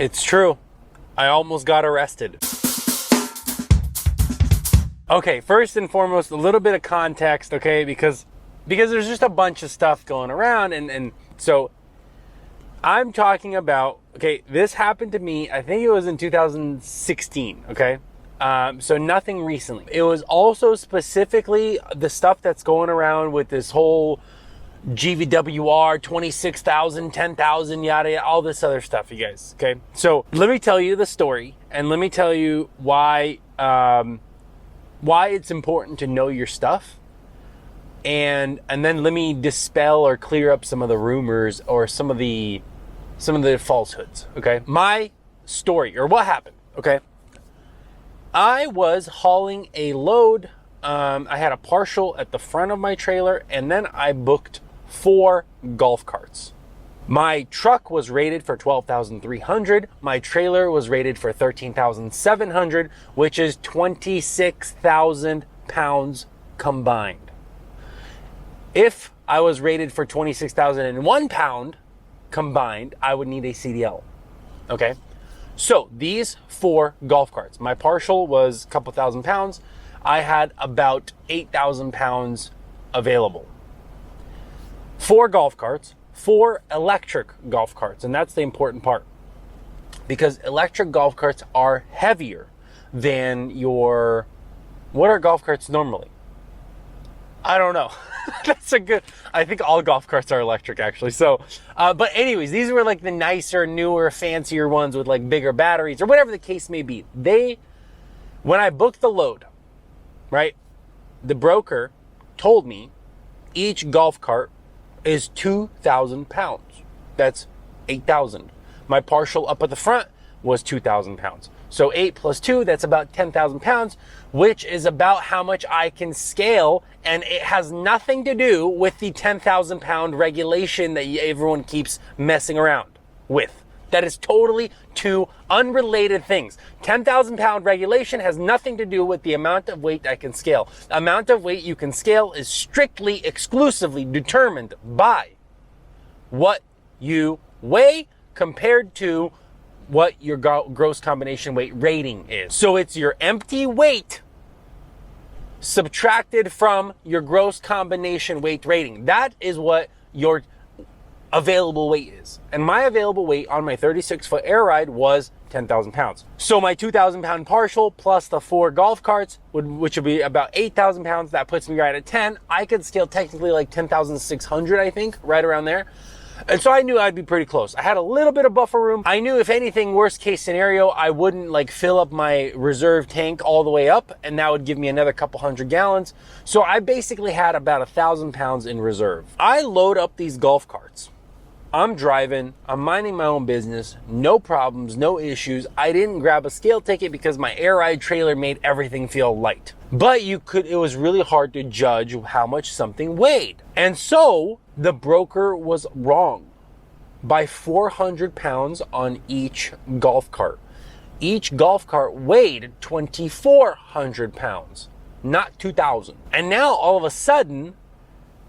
It's true. I almost got arrested. Okay, first and foremost, a little bit of context, okay? Because there's just a bunch of stuff going around, and so I'm talking about, okay, this happened to me, I think it was in 2016, okay? So nothing recently. It was also specifically the stuff that's going around with this whole GVWR, 26,000, 10,000, yada, yada, all this other stuff, you guys, okay? So let me tell you the story, and let me tell you why it's important to know your stuff, and then let me dispel or clear up some of the rumors or some of the falsehoods, okay? My story, or what happened, okay? I was hauling a load. I had a partial at the front of my trailer, and then I booked 4 golf carts. My truck was rated for 12,300. My trailer was rated for 13,700, which is 26,000 pounds combined. If I was rated for 26,001 pound combined, I would need a CDL. Okay? So these 4 golf carts, my partial was a couple thousand pounds. I had about 8,000 pounds available. 4 golf carts, 4 electric golf carts, and that's the important part, because electric golf carts are heavier than your, what are golf carts normally? I don't know. That's a good, I think all golf carts are electric actually. So, but anyways, these were like the nicer, newer, fancier ones with like bigger batteries or whatever the case may be. When I booked the load, right, the broker told me each golf cart is 2,000 pounds. That's 8,000. My partial up at the front was 2,000 pounds. So 8 plus 2, that's about 10,000 pounds, which is about how much I can scale. And it has nothing to do with the 10,000 pound regulation that everyone keeps messing around with. That is totally 2 unrelated things. 10,000 pound regulation has nothing to do with the amount of weight I can scale. The amount of weight you can scale is strictly, exclusively determined by what you weigh compared to what your gross combination weight rating is. So it's your empty weight subtracted from your gross combination weight rating. That is what your available weight is. And my available weight on my 36-foot air ride was 10,000 pounds. So my 2,000 pound partial plus the 4 golf carts, which would be about 8,000 pounds, that puts me right at 10. I could scale technically like 10,600, I think, right around there. And so I knew I'd be pretty close. I had a little bit of buffer room. I knew if anything, worst case scenario, I wouldn't like fill up my reserve tank all the way up, and that would give me another couple hundred gallons. So I basically had about 1,000 pounds in reserve. I load up these golf carts. I'm driving, I'm minding my own business, no problems, no issues. I didn't grab a scale ticket because my air ride trailer made everything feel light. But it was really hard to judge how much something weighed. And so the broker was wrong by 400 pounds on each golf cart. Each golf cart weighed 2,400 pounds, not 2,000. And now all of a sudden,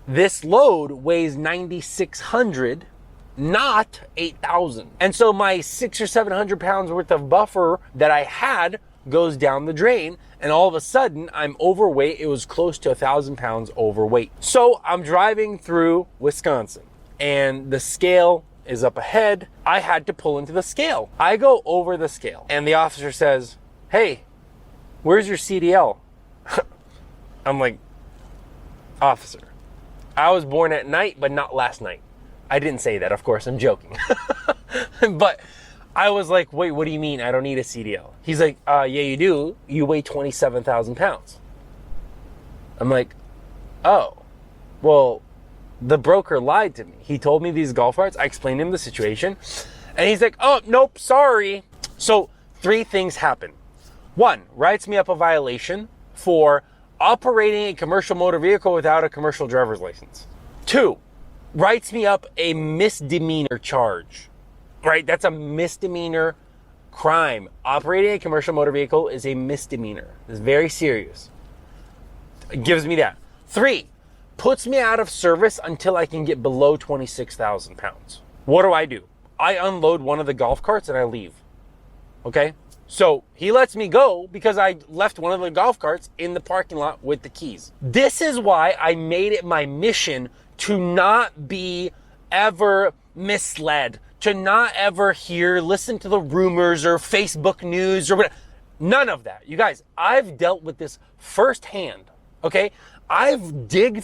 this load weighs 9,600, not 8,000. And so my 600 or 700 pounds worth of buffer that I had goes down the drain, and all of a sudden I'm overweight. It was close to 1,000 pounds overweight. So I'm driving through Wisconsin and the scale is up ahead. I had to pull into the scale. I go over the scale and the officer says, "Hey, where's your CDL?" I'm like, "Officer, I was born at night, but not last night." I didn't say that, of course, I'm joking. But I was like, "Wait, what do you mean I don't need a CDL?" He's like, "Yeah, you do. You weigh 27,000 pounds. I'm like, "Oh, well, the broker lied to me. He told me these golf carts." I explained to him the situation. And he's like, "Oh, nope, sorry." So 3 things happen. 1, writes me up a violation for operating a commercial motor vehicle without a commercial driver's license. 2, writes me up a misdemeanor charge. Right? That's a misdemeanor crime. Operating a commercial motor vehicle is a misdemeanor. It's very serious. It gives me that. 3, puts me out of service until I can get below 26,000 pounds. What do? I unload one of the golf carts and I leave. Okay? So he lets me go because I left one of the golf carts in the parking lot with the keys. This is why I made it my mission to not be ever misled, to not ever listen to the rumors or Facebook news or whatever. None of that. You guys, I've dealt with this firsthand. Okay? I've dug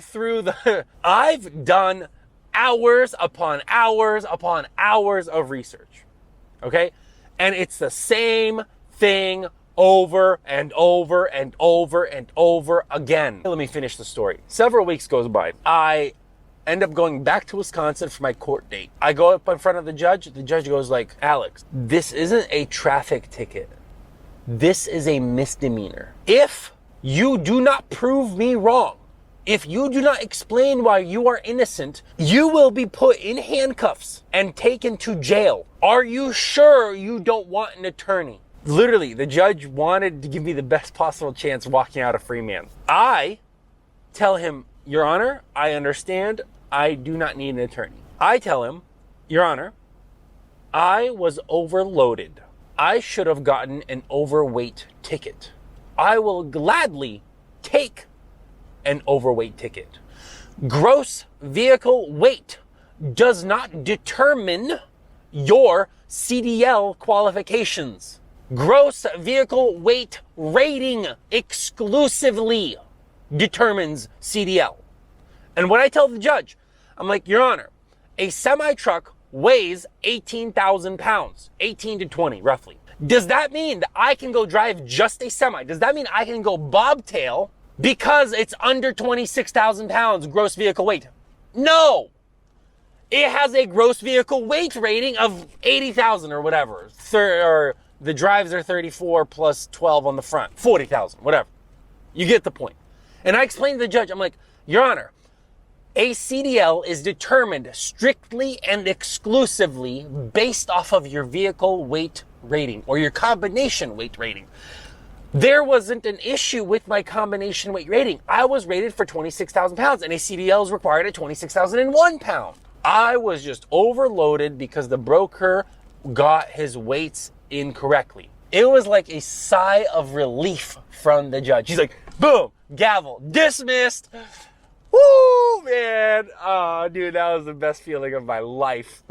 through I've done hours upon hours upon hours of research. Okay? And it's the same thing over and over and over and over again. Let me finish the story. Several weeks goes by. I end up going back to Wisconsin for my court date. I go up in front of the judge. The judge goes like, Alex, this isn't a traffic ticket. This is a misdemeanor. If you do not prove me wrong, if you do not explain why you are innocent, you will be put in handcuffs and taken to jail. Are you sure you don't want an attorney? Literally, the judge wanted to give me the best possible chance walking out a free man. I tell him, Your Honor, I understand. I do not need an attorney. I tell him, Your Honor, I was overloaded. I should have gotten an overweight ticket. I will gladly take an overweight ticket. Gross vehicle weight does not determine your CDL qualifications. Gross vehicle weight rating exclusively determines CDL. And when I tell the judge, I'm like, Your Honor, a semi-truck weighs 18,000 pounds, 18 to 20 roughly. Does that mean that I can go drive just a semi? Does that mean I can go bobtail because it's under 26,000 pounds gross vehicle weight? No. It has a gross vehicle weight rating of 80,000 or whatever. Or the drives are 34 plus 12 on the front, 40,000, whatever. You get the point. And I explained to the judge, I'm like, Your Honor, a CDL is determined strictly and exclusively based off of your vehicle weight rating or your combination weight rating. There wasn't an issue with my combination weight rating. I was rated for 26,000 pounds and a CDL is required at 26,001 pounds. I was just overloaded because the broker got his weights incorrectly. It was like a sigh of relief from the judge. He's like, boom, gavel, dismissed. Woo, man. Oh, dude, that was the best feeling of my life.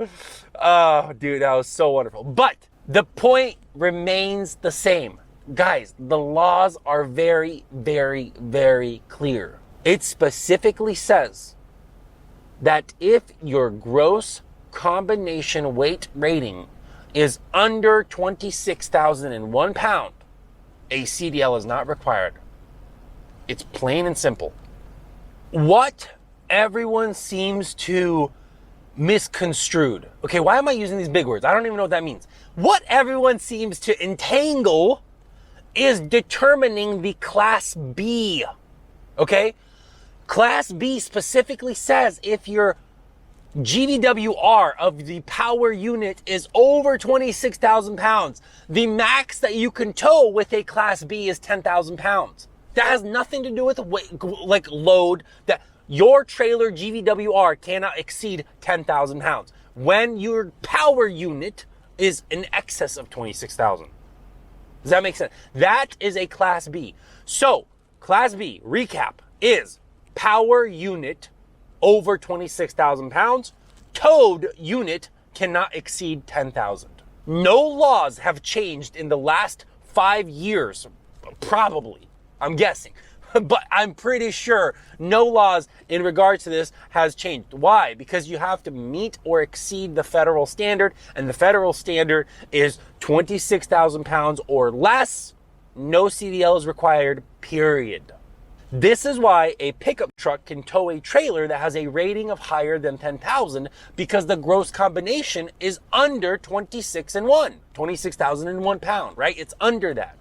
Oh, dude, that was so wonderful. But the point remains the same. Guys, the laws are very, very, very clear. It specifically says that if your gross combination weight rating is under 26,001 pound, a CDL is not required. It's plain and simple. What everyone seems to misconstrued. Okay, why am I using these big words? I don't even know what that means. What everyone seems to entangle is determining the Class B. Okay? Class B specifically says if your GVWR of the power unit is over 26,000 pounds, the max that you can tow with a Class B is 10,000 pounds. That has nothing to do with weight, like load. That your trailer GVWR cannot exceed 10,000 pounds when your power unit is in excess of 26,000. Does that make sense? That is a Class B. So, Class B, recap, is power unit over 26,000 pounds. Towed unit cannot exceed 10,000. No laws have changed in the last 5 years, probably. I'm guessing, but I'm pretty sure no laws in regards to this has changed. Why? Because you have to meet or exceed the federal standard, and the federal standard is 26,000 pounds or less. No CDL is required, period. This is why a pickup truck can tow a trailer that has a rating of higher than 10,000 because the gross combination is under 26,001 pound, right? It's under that.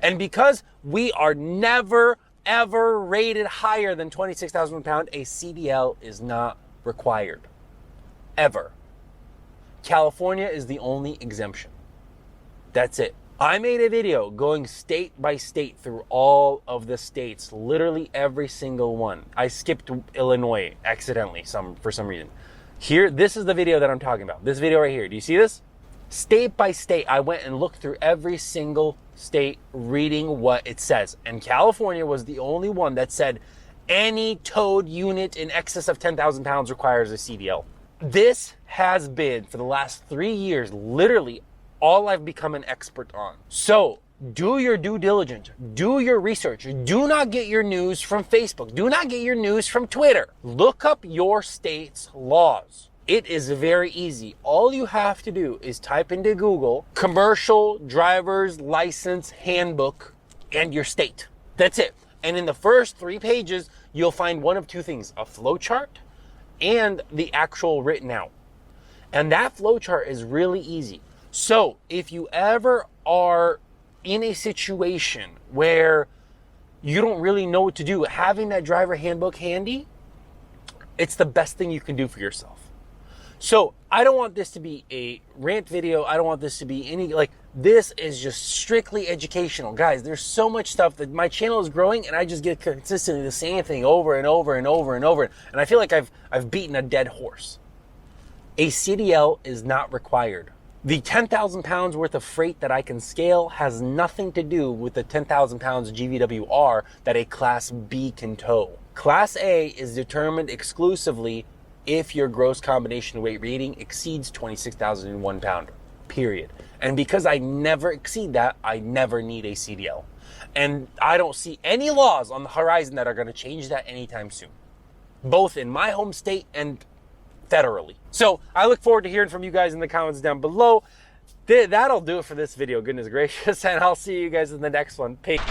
And because we are never, ever rated higher than 26,000 pound, a CDL is not required. Ever. California is the only exemption. That's it. I made a video going state by state through all of the states, literally every single one. I skipped Illinois accidentally for some reason. Here, this is the video that I'm talking about. This video right here. Do you see this? State by state, I went and looked through every single state reading what it says. And California was the only one that said any towed unit in excess of 10,000 pounds requires a CDL. This has been, for the last 3 years, literally all I've become an expert on. So do your due diligence, do your research. Do not get your news from Facebook. Do not get your news from Twitter. Look up your state's laws. It is very easy. All you have to do is type into Google commercial driver's license handbook and your state. That's it. And in the first 3 pages, you'll find one of 2 things, a flow chart and the actual written out. And that flow chart is really easy. So if you ever are in a situation where you don't really know what to do, having that driver handbook handy, it's the best thing you can do for yourself. So I don't want this to be a rant video. I don't want this to be this is just strictly educational. Guys, there's so much stuff that my channel is growing and I just get consistently the same thing over and over and over and over. And I feel like I've beaten a dead horse. A CDL is not required. The 10,000 pounds worth of freight that I can scale has nothing to do with the 10,000 pounds GVWR that a Class B can tow. Class A is determined exclusively if your gross combination weight rating exceeds 26,001 pound, period. And because I never exceed that, I never need a CDL. And I don't see any laws on the horizon that are going to change that anytime soon, both in my home state and federally. So I look forward to hearing from you guys in the comments down below. That'll do it for this video, goodness gracious, and I'll see you guys in the next one. Peace.